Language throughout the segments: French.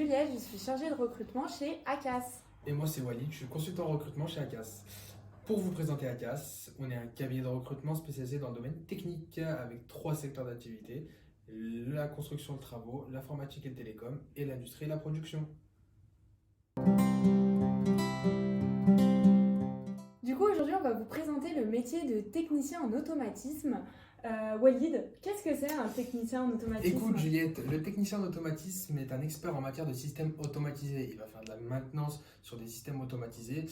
Juliette, je suis chargée de recrutement chez ACAS. Et moi, c'est Walid, je suis consultant en recrutement chez ACAS. Pour vous présenter ACAS, on est un cabinet de recrutement spécialisé dans le domaine technique avec 3 secteurs d'activité, la construction de travaux, l'informatique et le télécom, et l'industrie et la production. Du coup, aujourd'hui, on va vous présenter le métier de technicien en automatisme. Walid, qu'est-ce que c'est un technicien en automatisme? Écoute Juliette, le technicien en automatisme est un expert en matière de systèmes automatisés. Il va faire de la maintenance sur des systèmes automatisés.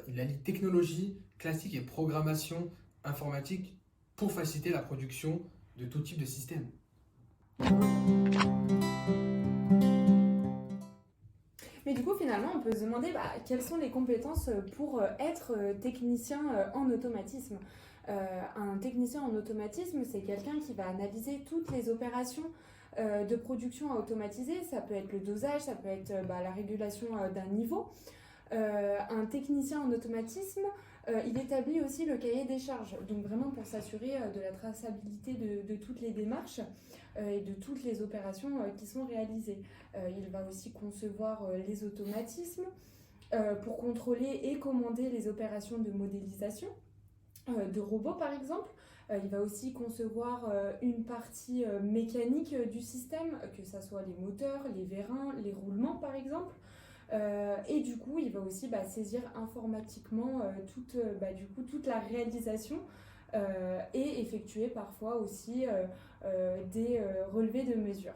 Il allie technologie classique et programmation informatique pour faciliter la production de tout type de système. Mais du coup, finalement, on peut se demander quelles sont les compétences pour être technicien en automatisme. Un technicien en automatisme, c'est quelqu'un qui va analyser toutes les opérations de production à automatiser. Ça peut être le dosage, ça peut être la régulation d'un niveau. Un technicien en automatisme, il établit aussi le cahier des charges, donc vraiment pour s'assurer de la traçabilité de toutes les démarches et de toutes les opérations qui sont réalisées. Il va aussi concevoir les automatismes pour contrôler et commander les opérations de modélisation de robots par exemple. Il va aussi concevoir une partie mécanique du système, que ce soit les moteurs, les vérins, les roulements par exemple. Et du coup, il va aussi saisir informatiquement toute la réalisation et effectuer parfois aussi des relevés de mesures.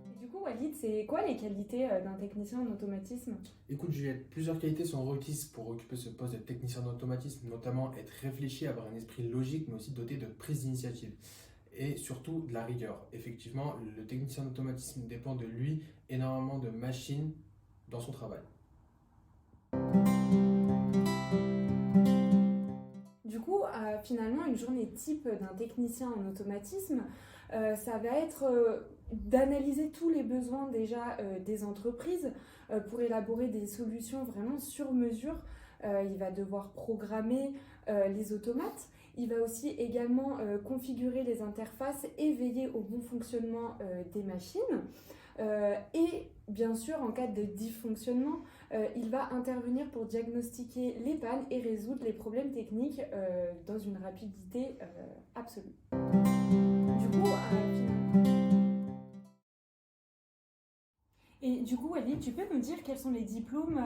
Et du coup, Walid, c'est quoi les qualités d'un technicien en automatisme? Écoute Juliette, plusieurs qualités sont requises pour occuper ce poste de technicien en automatisme, notamment être réfléchi, avoir un esprit logique, mais aussi doté de prise d'initiative. Et surtout de la rigueur. Effectivement, le technicien d'automatisme dépend de lui énormément de machines dans son travail. Du coup, finalement, une journée type d'un technicien en automatisme, ça va être d'analyser tous les besoins déjà des entreprises pour élaborer des solutions vraiment sur mesure. Il va devoir programmer les automates. Il va aussi également configurer les interfaces et veiller au bon fonctionnement des machines. Et bien sûr, en cas de dysfonctionnement, il va intervenir pour diagnostiquer les pannes et résoudre les problèmes techniques dans une rapidité absolue. Du coup, Et du coup, Walid, tu peux nous dire quels sont les diplômes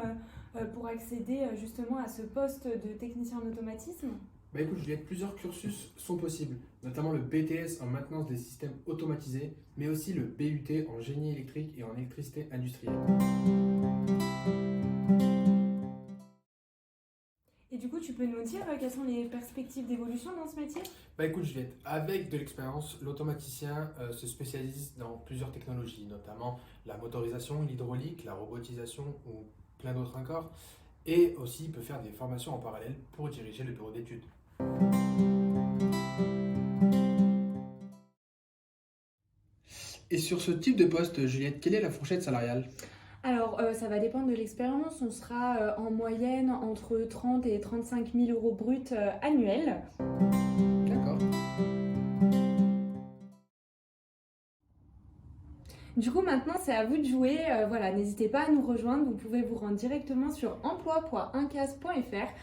pour accéder justement à ce poste de technicien en automatisme? Écoute Juliette, plusieurs cursus sont possibles, notamment le BTS en maintenance des systèmes automatisés, mais aussi le BUT en génie électrique et en électricité industrielle. Et du coup, tu peux nous dire quelles sont les perspectives d'évolution dans ce métier? Écoute Juliette, avec de l'expérience, l'automaticien se spécialise dans plusieurs technologies, notamment la motorisation, l'hydraulique, la robotisation ou plein d'autres encore. Et aussi, il peut faire des formations en parallèle pour diriger le bureau d'études. Et sur ce type de poste, Juliette, quelle est la fourchette salariale? Alors, ça va dépendre de l'expérience. On sera en moyenne entre 30 et 35 000 euros bruts annuels. D'accord. Du coup, maintenant, c'est à vous de jouer. Voilà, n'hésitez pas à nous rejoindre. Vous pouvez vous rendre directement sur emploi.incas.fr,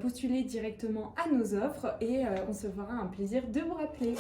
postuler directement à nos offres et on se fera un plaisir de vous rappeler.